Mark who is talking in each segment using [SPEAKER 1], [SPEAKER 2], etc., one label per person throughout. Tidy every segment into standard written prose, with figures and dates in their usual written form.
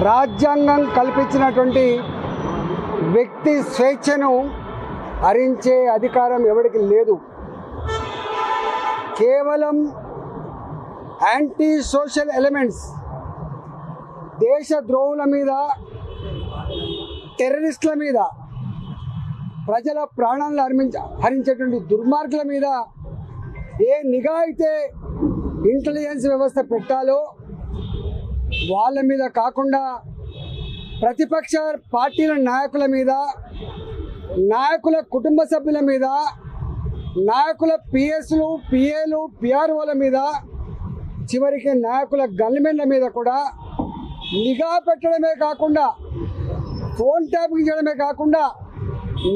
[SPEAKER 1] రాజ్యాంగం కల్పించినటువంటి వ్యక్తి స్వేచ్ఛను హరించే అధికారం ఎవరికి లేదు. కేవలం యాంటీ సోషల్ ఎలిమెంట్స్, దేశద్రోహుల మీద, టెర్రరిస్టుల మీద, ప్రజల ప్రాణాలను హరించేటువంటి దుర్మార్గుల మీద ఏ నిఘా అయితే ఇంటెలిజెన్స్ వ్యవస్థ పెట్టాలో వాళ్ళ మీద కాకుండా ప్రతిపక్ష పార్టీల నాయకుల మీద, నాయకుల కుటుంబ సభ్యుల మీద, నాయకుల పిఎస్లు, పిఏలు, పిఆర్ఓల మీద, చివరికి నాయకుల గన్మెన్ల మీద కూడా నిఘా పెట్టడమే కాకుండా, ఫోన్ ట్యాపింగ్ చేయడమే కాకుండా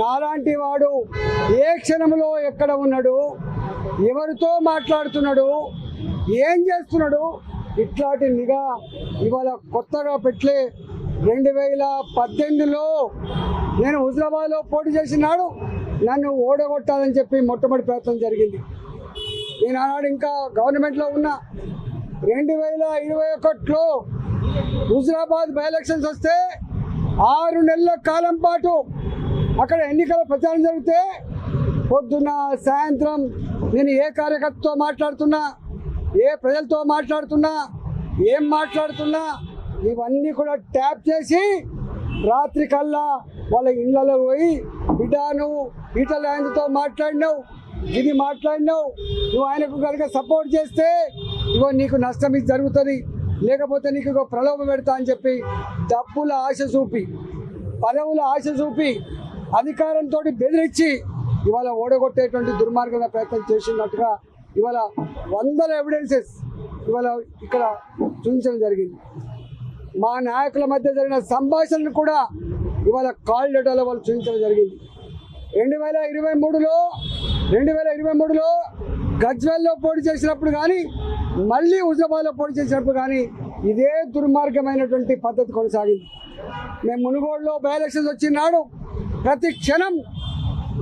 [SPEAKER 1] నాలాంటి వాడు ఏ క్షణంలో ఎక్కడ ఉన్నాడు, ఎవరితో మాట్లాడుతున్నాడు, ఏం చేస్తున్నాడు, ఇట్లాంటి నిఘా ఇవాళ కొత్తగా పెట్టలే. 2018లో నేను హుజరాబాద్లో పోటీ చేసినాడు, నన్ను ఓడగొట్టాలని చెప్పి మొట్టమొదటి ప్రయత్నం జరిగింది. నేను ఆనాడు ఇంకా గవర్నమెంట్లో ఉన్నా. 2021లో హుజరాబాద్ బై ఎలక్షన్స్ వస్తే 6 నెలల కాలం పాటు అక్కడ ఎన్నికల ప్రచారం జరిగితే పొద్దున్న సాయంత్రం నేను ఏ కార్యకర్తతో మాట్లాడుతున్నా, ఏ ప్రజలతో మాట్లాడుతున్నా, ఏం మాట్లాడుతున్నా ఇవన్నీ కూడా ట్యాప్ చేసి రాత్రి కల్లా వాళ్ళ ఇళ్ళలో పోయి, బిడ్డ నువ్వు ఈటల ఆయనతో మాట్లాడినావు, ఇది మాట్లాడినావు, నువ్వు ఆయనకు కనుక సపోర్ట్ చేస్తే ఇగో నీకు నష్టం ఇది జరుగుతుంది, లేకపోతే నీకు ఇగో ప్రలోభం పెడతా అని చెప్పి డబ్బుల ఆశ చూపి, పదవుల ఆశ చూపి, అధికారంతో బెదిరించి ఇవాళ ఓడగొట్టేటువంటి దుర్మార్గంగా ప్రయత్నం చేసినట్టుగా ఇవాళ వందల ఎవిడెన్సెస్ ఇవాళ ఇక్కడ చూపించడం జరిగింది. మా నాయకుల మధ్య జరిగిన సంభాషణలు కూడా ఇవాళ కాల్ డేటాలో వాళ్ళు చూపించడం జరిగింది. 2023లో గజ్వేల్లో పోటీ చేసినప్పుడు కానీ, మళ్ళీ హుజరాబాద్లో పోటీ చేసినప్పుడు కానీ ఇదే దుర్మార్గమైనటువంటి పద్ధతి కొనసాగింది. మేము మునుగోడులో బై ఎలక్షన్స్ వచ్చినాడు ప్రతి క్షణం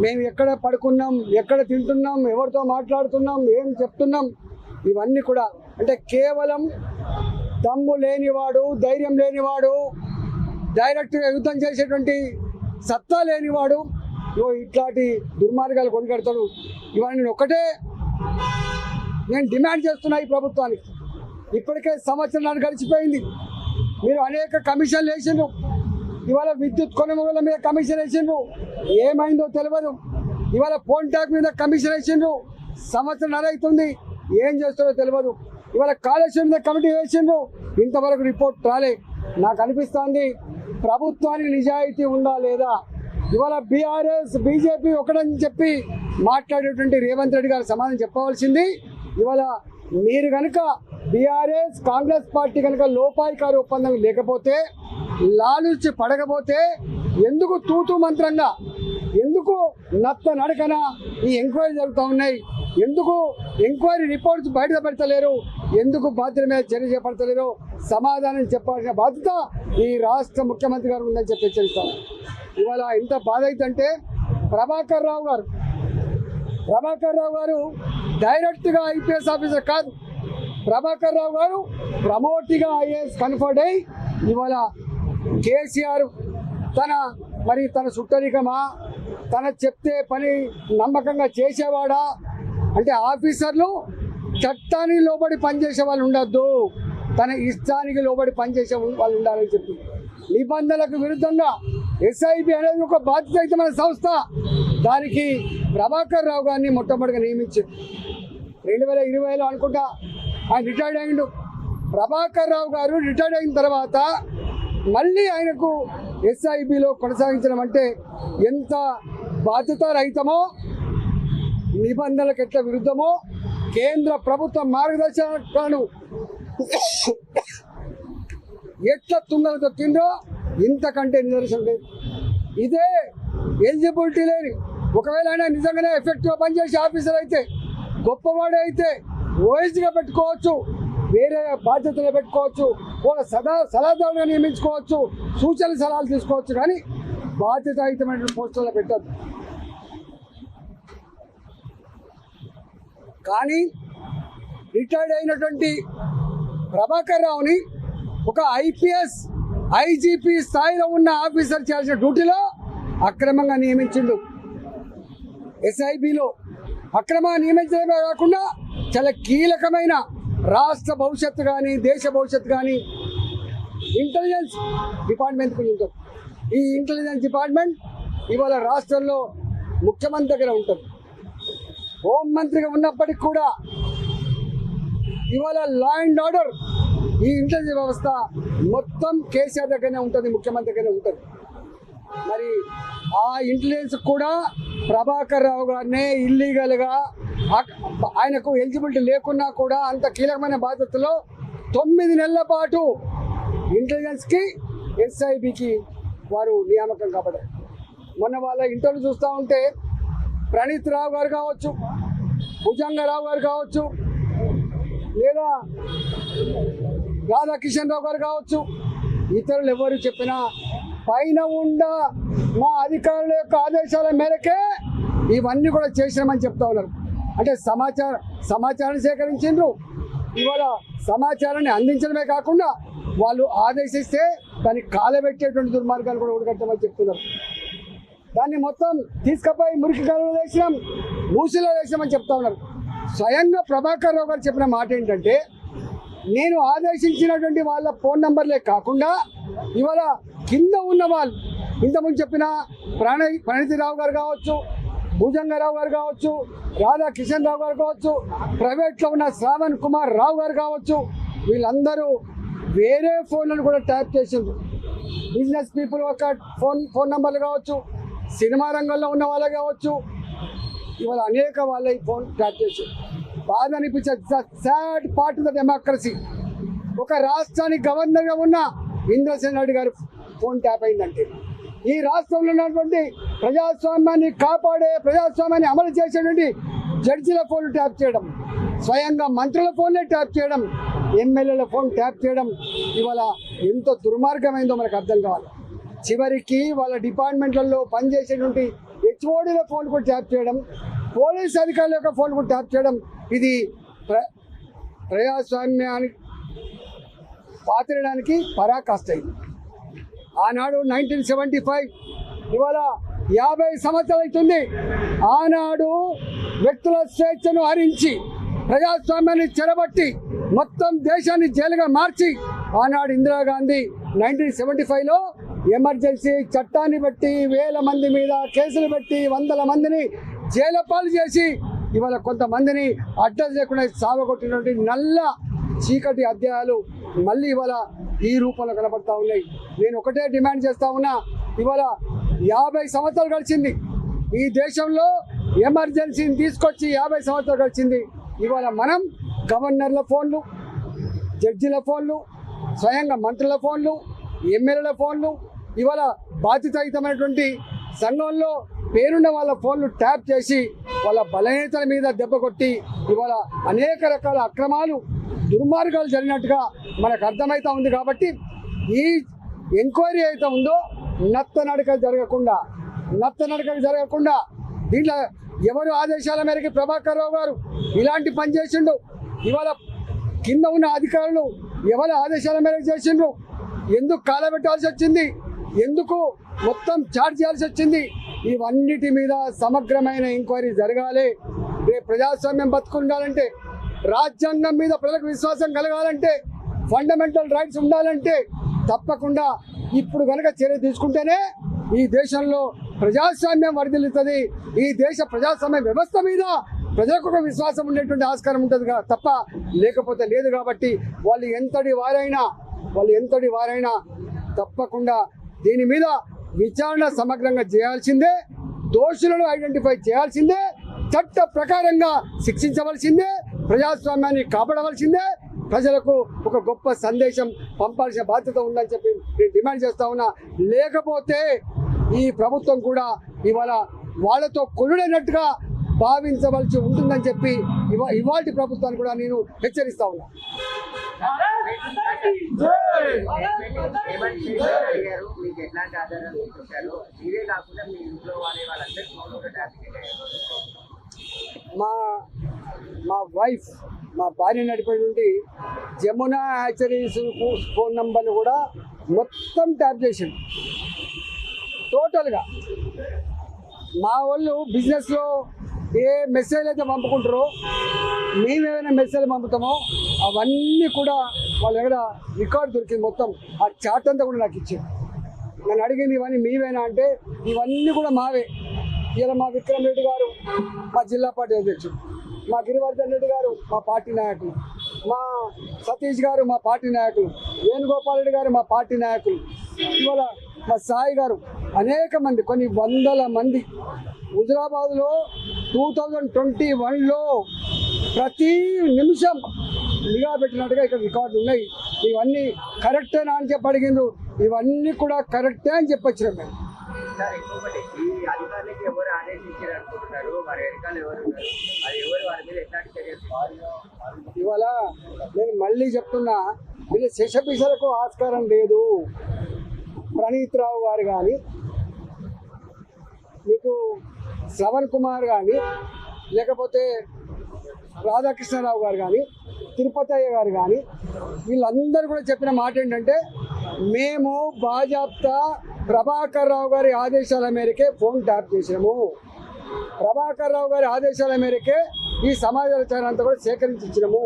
[SPEAKER 1] మేము ఎక్కడ పడుకున్నాం, ఎక్కడ తింటున్నాం, ఎవరితో మాట్లాడుతున్నాం, ఏం చెప్తున్నాం, ఇవన్నీ కూడా అంటే కేవలం దమ్ము లేనివాడు, ధైర్యం లేనివాడు, డైరెక్ట్గా యుద్ధం చేసేటువంటి సత్తా లేనివాడు ఇట్లాంటి దుర్మార్గాలు కొనిగడతాడు. ఇవన్నీ నేను డిమాండ్ చేస్తున్నా ఈ ప్రభుత్వానికి. ఇప్పటికే సంవత్సరాలు గడిచిపోయింది. మీరు అనేక కమిషన్లు వేసిండ్రు. ఇవాళ విద్యుత్ కొనుగోళ్ల మీద కమిషన్ వేసిండ్రు, ఏమైందో తెలియదు. ఇవాళ ఫోన్ ట్యాక్ మీద కమిషన్ వేసిండ్రు, సంవత్సరం అవుతుంది, ఏం చేస్తారో తెలియదు. ఇవాళ కాళేశ్వరం మీద కమిటీ వేసిండ్రు, ఇంతవరకు రిపోర్ట్ రాలే. నాకు అనిపిస్తోంది ప్రభుత్వానికి నిజాయితీ ఉందా లేదా. ఇవాళ బీఆర్ఎస్, బీజేపీ ఒకటని చెప్పి మాట్లాడేటువంటి రేవంత్ రెడ్డి గారు సమాధానం చెప్పవలసింది. ఇవాళ మీరు కనుక బీఆర్ఎస్, కాంగ్రెస్ పార్టీ కనుక లోపాయికారి ఒప్పందం లేకపోతే, లాలూచి పడకపోతే ఎందుకు తూతూ మంత్రంగా, ఎందుకు నత్త నడకన ఈ ఎంక్వైరీ జరుగుతూ ఉన్నాయి, ఎందుకు ఎంక్వైరీ రిపోర్ట్స్ బయట పెడతలేరు, ఎందుకు బాధ్యత మీద చర్య చేపడతలేరు, సమాధానం చెప్పాల్సిన బాధ్యత ఈ రాష్ట్ర ముఖ్యమంత్రి గారు ఉందని చెప్పి హెచ్చరిస్తాను. ఇవాళ ఎంత బాధ అవుతుందంటే ప్రభాకర్ రావు గారు డైరెక్ట్గా ఐపీఎస్ ఆఫీసర్ కాదు. ప్రభాకర్ రావు గారు ప్రమోట్గా ఐఏఎస్ కన్ఫర్డ్ అయ్యి ఇవాళ కేసీఆర్ తన సుట్టరికమా, తన చెప్తే పని నమ్మకంగా చేసేవాడా అంటే ఆఫీసర్లు చట్టానికి లోబడి పనిచేసే వాళ్ళు ఉండొద్దు, తన ఇష్టానికి లోబడి పనిచేసే వాళ్ళు ఉండాలని చెప్పి నిబంధనలకు విరుద్ధంగా ఎస్ఐబి అనేది ఒక బాధ్యతయుతమైన సంస్థ, దానికి ప్రభాకర్ రావు గారిని మొట్టమొదటిగా నియమించారు. 2020లో అనుకుంటా ఆయన రిటైర్డ్ అయ్యిండు. ప్రభాకర్ రావు గారు రిటైర్డ్ అయిన తర్వాత మళ్ళీ ఆయనకు ఎస్ఐబిలో కొనసాగించడం అంటే ఎంత బాధ్యతారహితమో, నిబంధనలకు ఎట్లా విరుద్ధమో, కేంద్ర ప్రభుత్వ మార్గదర్శకాలను ఎట్లా తుంగలు తొక్కిందో ఇంతకంటే నిదర్శనం లేదు. ఇదే ఎలిజిబిలిటీ లేని, ఒకవేళ ఆయన నిజంగానే ఎఫెక్టివ్గా పనిచేసే ఆఫీసర్ అయితే, గొప్పవాడే అయితే ఓఎస్గా పెట్టుకోవచ్చు, వేరే బాధ్యతలు పెట్టుకోవచ్చు, వాళ్ళ సలహాదారుగా నియమించుకోవచ్చు, సూచనలు సలహాలు తీసుకోవచ్చు, కానీ బాధ్యతాయుతమైన పోస్టుల్లో పెట్టద్దు. కానీ రిటైర్డ్ అయినటువంటి ప్రభాకర్ రావుని ఒక ఐపీఎస్ ఐజీపీ స్థాయిలో ఉన్న ఆఫీసర్ చేయాల్సిన డ్యూటీలో అక్రమంగా నియమించిండు. ఎస్ఐబిలో అక్రమంగా నియమించడమే కాకుండా చాలా కీలకమైన రాష్ట్ర భవిష్యత్తు కానీ దేశ భవిష్యత్తు కానీ ఇంటెలిజెన్స్ డిపార్ట్మెంట్ ఉంటుంది. ఈ ఇంటెలిజెన్స్ డిపార్ట్మెంట్ ఇవాళ రాష్ట్రంలో ముఖ్యమంత్రి దగ్గర ఉంటుంది. హోంమంత్రిగా ఉన్నప్పటికీ కూడా ఇవాళ లా అండ్ ఆర్డర్ ఈ ఇంటెలిజెన్స్ వ్యవస్థ మొత్తం కేసీఆర్ దగ్గరనే ఉంటుంది, ముఖ్యమంత్రి దగ్గరనే ఉంటుంది. మరి ఆ ఇంటెలిజెన్స్ కూడా ప్రభాకర్ రావు గారినే ఇల్లీగల్గా ఆయనకు ఎలిజిబిలిటీ లేకున్నా కూడా అంత కీలకమైన బాధ్యతలో 9 నెలల పాటు ఇంటెలిజెన్స్కి ఎస్ఐబికి వారు నియామకం కాబట్టి మొన్న వాళ్ళ ఇంటర్వ్యూ చూస్తూ ఉంటే ప్రణీత్ రావు గారు కావచ్చు, భుజంగరావు గారు కావచ్చు, లేదా రాధాకిషన్ రావు గారు కావచ్చు, ఇతరులు ఎవరు చెప్పినా పైన ఉండ మా అధికారుల యొక్క ఆదేశాల మేరకే ఇవన్నీ కూడా చేసినామని చెప్తా ఉన్నారు. అంటే సమాచారాన్ని సేకరించిండ్రు. ఇవాళ సమాచారాన్ని అందించడమే కాకుండా వాళ్ళు ఆదేశిస్తే దాన్ని కాలబెట్టేటువంటి దుర్మార్గాలు కూడా ఉడగట్టమని చెప్తున్నారు. దాన్ని మొత్తం తీసుకుపోయి మురికి కాలంలో వేసినాం, మూసిలో వేసినామని చెప్తా ఉన్నారు. స్వయంగా ప్రభాకర్ రావు గారు చెప్పిన మాట ఏంటంటే, నేను ఆదేశించినటువంటి వాళ్ళ ఫోన్ నంబర్లే కాకుండా ఇవాళ కింద ఉన్న వాళ్ళు ఇంతకుముందు చెప్పిన ప్రణీతిరావు గారు కావచ్చు, భుజంగరావు గారు కావచ్చు, రాధాకిషన్ రావు గారు కావచ్చు, ప్రైవేట్లో ఉన్న శ్రావణ్ కుమార్ రావు గారు కావచ్చు, వీళ్ళందరూ వేరే ఫోన్లను కూడా ట్యాప్ చేసిండ్రు. బిజినెస్ పీపుల్ ఒక ఫోన్ నంబర్లు కావచ్చు, సినిమా రంగంలో ఉన్న వాళ్ళు కావచ్చు, ఇవాళ అనేక వాళ్ళ ఈ ఫోన్ ట్యాప్ చేసిండ్రు. బాధ అనిపించే sad part of the democracy. ఒక రాష్ట్రానికి గవర్నర్గా ఉన్న ఇంద్రసేన్ రెడ్డి గారు ఫోన్ ట్యాప్ అయిందంటే ఈ రాష్ట్రంలో ఉన్నటువంటి ప్రజాస్వామ్యాన్ని కాపాడే, ప్రజాస్వామ్యాన్ని అమలు చేసేటువంటి జడ్జిల ఫోన్ ట్యాప్ చేయడం, స్వయంగా మంత్రుల ఫోన్లే ట్యాప్ చేయడం, ఎమ్మెల్యేల ఫోన్ ట్యాప్ చేయడం ఇవాళ ఎంత దుర్మార్గమైందో మనకు అర్థం కావాలి. చివరికి వాళ్ళ డిపార్ట్మెంట్లలో పనిచేసేటువంటి హెచ్ఓడీల ఫోన్ కూడా ట్యాప్ చేయడం, పోలీస్ అధికారుల యొక్క ఫోన్ కూడా ట్యాప్ చేయడం, ఇది ప్రజాస్వామ్యానికి పాతిరడానికి పరాకాష్ట. ఆనాడు 1975 ఇవాళ 50 సంవత్సరాలు అవుతుంది. ఆనాడు వ్యక్తుల స్వేచ్ఛను హరించి ప్రజాస్వామ్యాన్ని చెరబట్టి మొత్తం దేశాన్ని జైలుగా మార్చి ఆనాడు ఇందిరాగాంధీ 1975లో ఎమర్జెన్సీ చట్టాన్ని బట్టి వేల మంది మీద కేసులు పెట్టి వందల మందిని జైలు పాలు చేసి ఇవాళ కొంతమందిని అడ్రస్ లేకుండా సాగొట్టినటువంటి నల్ల చీకటి అధ్యాయాలు మళ్ళీ ఇవాళ ఈ రూపంలో కనబడతా ఉన్నాయి. నేను ఒకటే డిమాండ్ చేస్తా ఉన్నా, ఇవాళ 50 సంవత్సరాలు గడిచింది ఈ దేశంలో, ఎమర్జెన్సీని తీసుకొచ్చి 50 సంవత్సరాలు గడిచింది. ఇవాళ మనం గవర్నర్ల ఫోన్లు, జడ్జిల ఫోన్లు, స్వయంగా మంత్రుల ఫోన్లు, ఎమ్మెల్యేల ఫోన్లు, ఇవాళ బాధ్యతాయుతమైనటువంటి సంఘంలో పేరున్న వాళ్ళ ఫోన్లు ట్యాప్ చేసి వాళ్ళ బలహీనతల మీద దెబ్బ కొట్టి ఇవాళ అనేక రకాల అక్రమాలు, దుర్మార్గాలు జరిగినట్టుగా మనకు అర్థమవుతా ఉంది. కాబట్టి ఈ ఎంక్వైరీ అయితే ఉందో నత్తనడక జరగకుండా దీంట్లో ఎవరు ఆదేశాల మేరకు ప్రభాకర్ రావు గారు ఇలాంటి పని చేసిండు, ఇవాళ కింద ఉన్న అధికారులు ఎవరి ఆదేశాల మేరకు చేసిండ్రు, ఎందుకు కాలబెట్టాల్సి వచ్చింది, ఎందుకు మొత్తం చార్జ్ చేయాల్సి వచ్చింది, ఇవన్నిటి మీద సమగ్రమైన ఎంక్వైరీ జరగాలి. రేపు ప్రజాస్వామ్యం బతుకుండాలంటే, రాజ్యాంగం మీద ప్రజలకు విశ్వాసం కలగాలంటే, ఫండమెంటల్ రైట్స్ ఉండాలంటే తప్పకుండా ఇప్పుడు కనుక చర్య తీసుకుంటేనే ఈ దేశంలో ప్రజాస్వామ్యం వర్ధిల్లుతుంది. ఈ దేశ ప్రజాస్వామ్య వ్యవస్థ మీద ప్రజలకు ఒక విశ్వాసం ఉండేటువంటి ఆస్కారం ఉంటుంది తప్ప లేకపోతే లేదు. కాబట్టి వాళ్ళు ఎంతటి వారైనా తప్పకుండా దీని మీద విచారణ సమగ్రంగా చేయాల్సిందే, దోషులను ఐడెంటిఫై చేయాల్సిందే, చట్ట ప్రకారంగా శిక్షించవలసిందే, ప్రజాస్వామ్యాన్ని కాపాడవలసిందే, ప్రజలకు ఒక గొప్ప సందేశం పంపాల్సిన బాధ్యత ఉందని చెప్పి నేను డిమాండ్ చేస్తా ఉన్నా. లేకపోతే ఈ ప్రభుత్వం కూడా ఇవాళ వాళ్ళతో కొలుడైనట్టుగా భావించవలసి ఉంటుందని చెప్పి ఇవాళ ప్రభుత్వాన్ని కూడా నేను హెచ్చరిస్తా ఉన్నా. మా వైఫ్, మా భార్య నడిపేటువంటి జమునా హ్యాచరీస్ ఫోన్ నంబర్లు కూడా మొత్తం ట్యాప్ చేసిండు టోటల్గా. మా వాళ్ళు బిజినెస్లో ఏ మెసేజ్ అయితే పంపుకుంటారో, మేమేమైనా మెసేజ్ పంపుతామో అవన్నీ కూడా వాళ్ళ దగ్గర రికార్డు దొరికింది. మొత్తం ఆ చార్ట్ అంతా కూడా నాకు ఇచ్చింది. నన్ను అడిగింది ఇవన్నీ మీవేనా అంటే ఇవన్నీ కూడా మావే. ఇలా మా విక్రమ్ రెడ్డి గారు మా జిల్లా పార్టీ అధ్యక్షుడు, మా గిరివర్ధన్ రెడ్డి గారు మా పార్టీ నాయకులు, మా సతీష్ గారు మా పార్టీ నాయకులు, వేణుగోపాల్ రెడ్డి గారు మా పార్టీ నాయకులు, ఇవాళ మా సాయి గారు, అనేక మంది, కొన్ని వందల మంది. హుజరాబాద్లో 2021లో ప్రతి నిమిషం నిఘా పెట్టినట్టుగా ఇక్కడ రికార్డులు ఉన్నాయి. ఇవన్నీ కరెక్టేనా అని చెప్పి అడిగిండ్రు. ఇవన్నీ కూడా కరెక్టే అని చెప్పొచ్చినాం మేము. ఇవాళ నేను మళ్ళీ చెప్తున్నా, వీళ్ళు శేషపిసలకు ఆస్కారం లేదు. ప్రణీత్ రావు గారు కానీ, మీకు శ్రవణ్ కుమార్ కానీ, లేకపోతే రాధాకృష్ణరావు గారు కానీ, తిరుపతయ్య గారు కానీ, వీళ్ళందరూ కూడా చెప్పిన మాట ఏంటంటే, మేము బాజాప్తా ప్రభాకర్ రావు గారి ఆదేశాల మేరకే ఫోన్ ట్యాప్ చేసాము. ప్రభాకర్ రావు గారి ఆదేశాల మేరకే ఈ సమాచారం అంతా కూడా సేకరించి ఇచ్చినాము.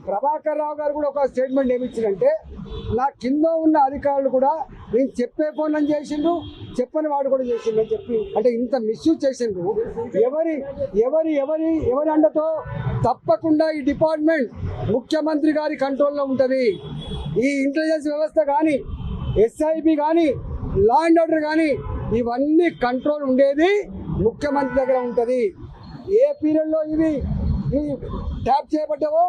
[SPEAKER 1] ప్రభాకర్ రావు గారు కూడా ఒక స్టేట్మెంట్ ఏమిచ్చిందంటే, నా కింద ఉన్న అధికారులు కూడా నేను చెప్పే ఫోన్లను చేసిండ్రు, చెప్పని వాడు కూడా చేసిండు అని చెప్పి, అంటే ఇంత మిస్యూజ్ చేసిండ్రు. ఎవరి అండతో? తప్పకుండా ఈ డిపార్ట్మెంట్ ముఖ్యమంత్రి గారి కంట్రోల్లో ఉంటుంది. ఈ ఇంటెలిజెన్స్ వ్యవస్థ కానీ, ఎస్ఐబి కానీ, లా అండ్ ఆర్డర్ కానీ, ఇవన్నీ కంట్రోల్ ఉండేది ముఖ్యమంత్రి దగ్గర ఉంటుంది. ఏ పీరియడ్లో ఇవి ట్యాప్ చేయబడ్డావో,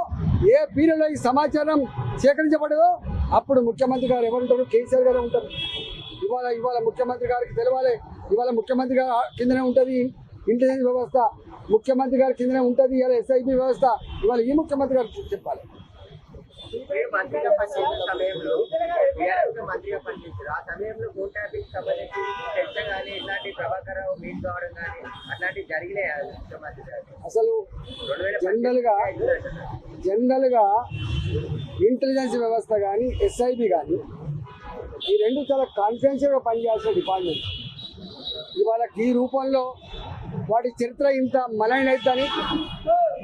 [SPEAKER 1] ఏ పీరియడ్లో ఈ సమాచారం సేకరించబడ్డదో అప్పుడు ముఖ్యమంత్రి గారు ఎవరుంటారు? కేసీఆర్ గారు ఉంటారు. ఇవాళ ముఖ్యమంత్రి గారికి తెలవాలి. ఇవాళ ముఖ్యమంత్రి గారి కిందనే ఉంటుంది ఇంటెలిజెన్స్ వ్యవస్థ, ముఖ్యమంత్రి గారి కిందనే ఉంటుంది ఇవాళ ఎస్ఐబి వ్యవస్థ. ఇవాళ ఈ ముఖ్యమంత్రి గారు చెప్పాలి.
[SPEAKER 2] మంత్రిగా పనిచేసిన సమయంలో మంత్రిగా పనిచేశారు. ఆ సమయంలో ఫోన్ ట్యాపింగ్ సంబంధించి చర్చ కానీ ఇట్లాంటి ప్రభాకర్ రావు మీట్ కావడం కానీ అట్లాంటివి జరిగినాయి ముఖ్యమంత్రి గారు.
[SPEAKER 1] అసలు జనరల్గా ఇంటెలిజెన్స్ వ్యవస్థ కానీ, ఎస్ఐబి కానీ, ఈ రెండు చాలా కాన్ఫిడెన్షియల్గా పనిచేయాల్సిన డిపార్ట్మెంట్. ఇవాళ ఈ రూపంలో వాటి చరిత్ర ఇంత మలైన అవుతుందని,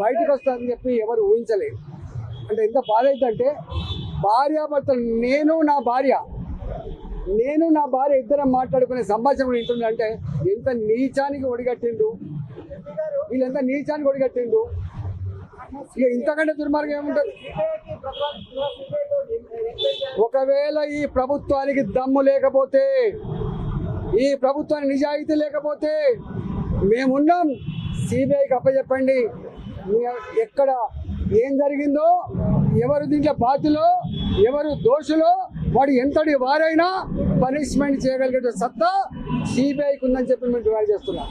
[SPEAKER 1] బయటకు వస్తుందని చెప్పి ఎవరు ఊహించలేదు. అంటే ఎంత బాధ అవుతుందంటే, భార్యాభర్తలు నేను నా భార్య ఇద్దరం మాట్లాడుకునే సంభాషణ కూడా వింటుందంటే ఎంత నీచానికి ఒడిగట్టిండు వీళ్ళు, ఎంత నీచానికి ఒడిగట్టిండు. ఇక ఇంతకంటే దుర్మార్గం ఏముంటుంది? ఒకవేళ ఈ ప్రభుత్వానికి దమ్ము లేకపోతే, ఈ ప్రభుత్వానికి నిజాయితీ లేకపోతే మేమున్నాం. సిబిఐకి అప్పచెప్పండి. ఎక్కడ ఏం జరిగిందో, ఎవరు దీంట్లో బాధ్యులో, ఎవరు దోషులో, వాడు ఎంతటి వారైనా పనిష్మెంట్ చేయగలిగే సత్తా సిబిఐకి ఉందని చెప్పి మేము డిమాండ్ చేస్తున్నాం.